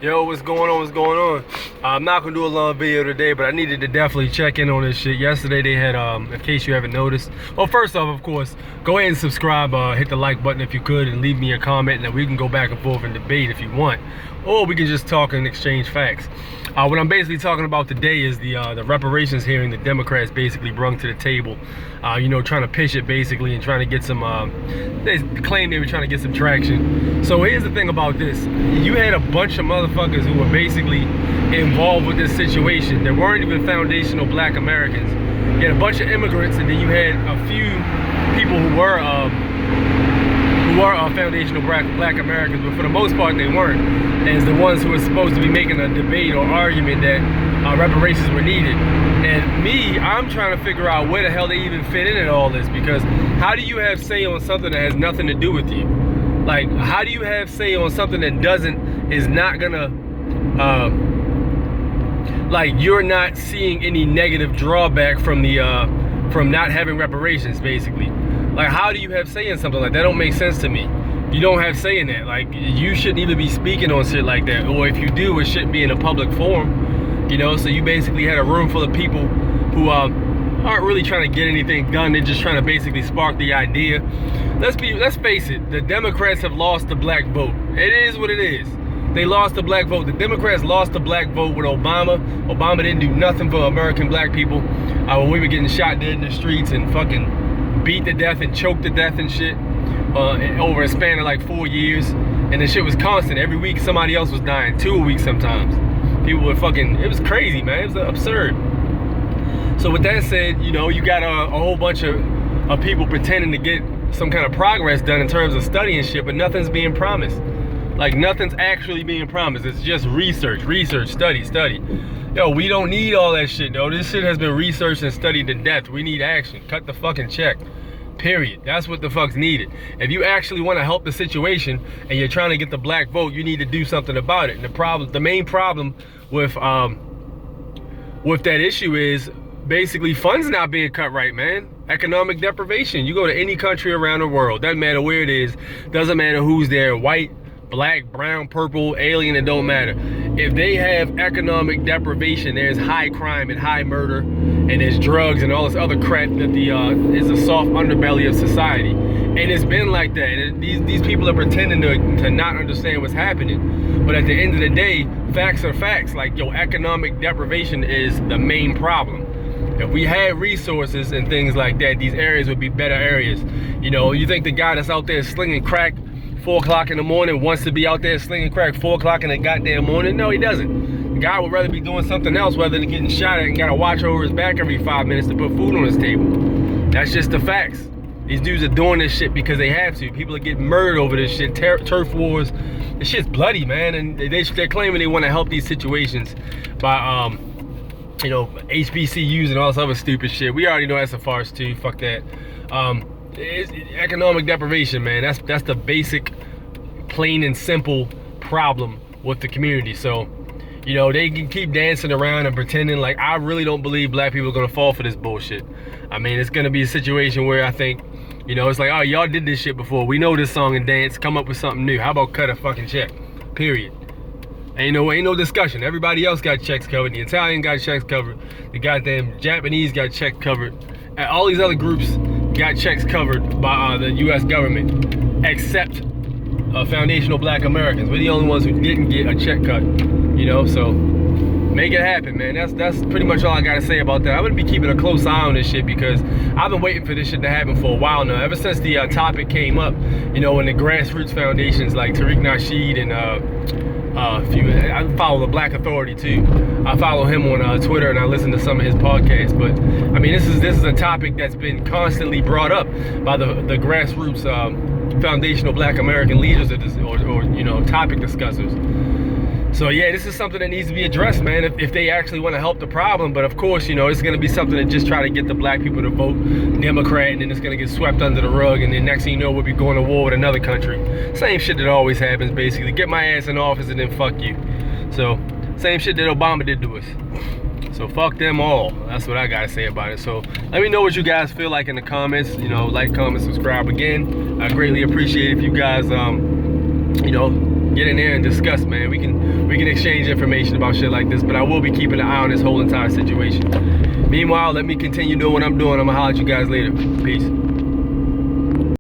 Yo, what's going on? What's going on? I'm not gonna do a long video today, but I needed to definitely check in on this shit. Yesterday they had, in case you haven't noticed. Well, first off, of course, go ahead and subscribe, hit the like button if you could, and leave me a comment, and then we can go back and forth and debate if you want. Or we can just talk and exchange facts. What I'm basically talking about today is the reparations hearing the Democrats basically brung to the table. You know, trying to pitch it basically and trying to get some, they claim they were trying to get some traction. So here's the thing about this. You had a bunch of motherfuckers who were basically involved with this situation. There weren't even foundational black Americans. You had a bunch of immigrants, and then you had a few people who were foundational black Americans, but for the most part they weren't, as the ones who were supposed to be making a debate or argument that reparations were needed. And me, I'm trying to figure out where the hell they even fit in all this, because how do you have say on something that has nothing to do with you? Like, how do you have say on something that is not gonna, like, you're not seeing any negative drawback from the, from not having reparations, basically. Like, how do you have say in something like that? That don't make sense to me. You don't have say in that. Like, you shouldn't even be speaking on shit like that. Or if you do, it shouldn't be in a public forum. You know, so you basically had a room full of people who aren't really trying to get anything done. They're just trying to basically spark the idea. Let's face it, the Democrats have lost the black vote. It is what it is. They lost the black vote. The Democrats lost the black vote with Obama. Obama didn't do nothing for American black people when we were getting shot dead in the streets and fucking beat to death and choked to death and shit over a span of like 4 years. And the shit was constant. Every week somebody else was dying, 2 a week sometimes. People were fucking, it was crazy, man. It was absurd. So with that said, you know, you got a whole bunch of people pretending to get some kind of progress done in terms of studying shit, but nothing's being promised. Like, nothing's actually being promised. It's just research, study. Yo, we don't need all that shit, though. This shit has been researched and studied to death. We need action. Cut the fucking check. Period. That's what the fuck's needed. If you actually want to help the situation and you're trying to get the black vote, you need to do something about it. And the main problem with that issue is basically funds not being cut right, man. Economic deprivation. You go to any country around the world, doesn't matter where it is, doesn't matter who's there, white, black, brown, purple, alien, it don't matter. If they have economic deprivation, there's high crime and high murder, and there's drugs and all this other crap that is a soft underbelly of society. And it's been like that. And these people are pretending to not understand what's happening. But at the end of the day, facts are facts. Like, yo, economic deprivation is the main problem. If we had resources and things like that, these areas would be better areas. You know, you think the guy that's out there slinging crack 4 o'clock in the morning wants to be out there slinging crack 4 o'clock in the goddamn morning? No, he doesn't. The guy would rather be doing something else rather than getting shot at and gotta watch over his back every 5 minutes to put food on his table. That's just the facts. These dudes are doing this shit because they have to. People are getting murdered over this shit, turf wars. This shit's bloody, man, and they're claiming they want to help these situations by, you know, HBCUs and all this other stupid shit. We already know that's a farce too. Fuck that. It's economic deprivation, man. That's the basic, plain and simple problem with the community. So, you know, they can keep dancing around and pretending. Like, I really don't believe black people are gonna fall for this bullshit. I mean, it's gonna be a situation where I think, you know, it's like, oh, y'all did this shit before. We know this song and dance. Come up with something new. How about cut a fucking check? Period. Ain't no discussion. Everybody else got checks covered. The Italian got checks covered. The goddamn Japanese got checks covered. And all these other groups got checks covered by the U.S. government, except foundational black Americans. We're the only ones who didn't get a check cut, you know, so make it happen, man. That's pretty much all I gotta say about that. I'm gonna be keeping a close eye on this shit because I've been waiting for this shit to happen for a while now. Ever since the topic came up, you know, when the grassroots foundations like Tariq Nasheed and I follow the Black Authority too. I follow him on Twitter and I listen to some of his podcasts. But I mean, this is a topic that's been constantly brought up by the grassroots foundational black American leaders or you know, topic discussers. So yeah, this is something that needs to be addressed, man, if they actually want to help the problem. But of course, you know, it's going to be something that just try to get the black people to vote Democrat, and then it's going to get swept under the rug, and then next thing you know, we'll be going to war with another country. Same shit that always happens, basically. Get my ass in office and then fuck you. So, same shit that Obama did to us. So fuck them all. That's what I gotta say about it. So let me know what you guys feel like in the comments. You know, like, comment, subscribe again. I greatly appreciate if you guys, you know, get in there and discuss, man. We can exchange information about shit like this, but I will be keeping an eye on this whole entire situation. Meanwhile, let me continue doing what I'm doing. I'm gonna holler at you guys later. Peace.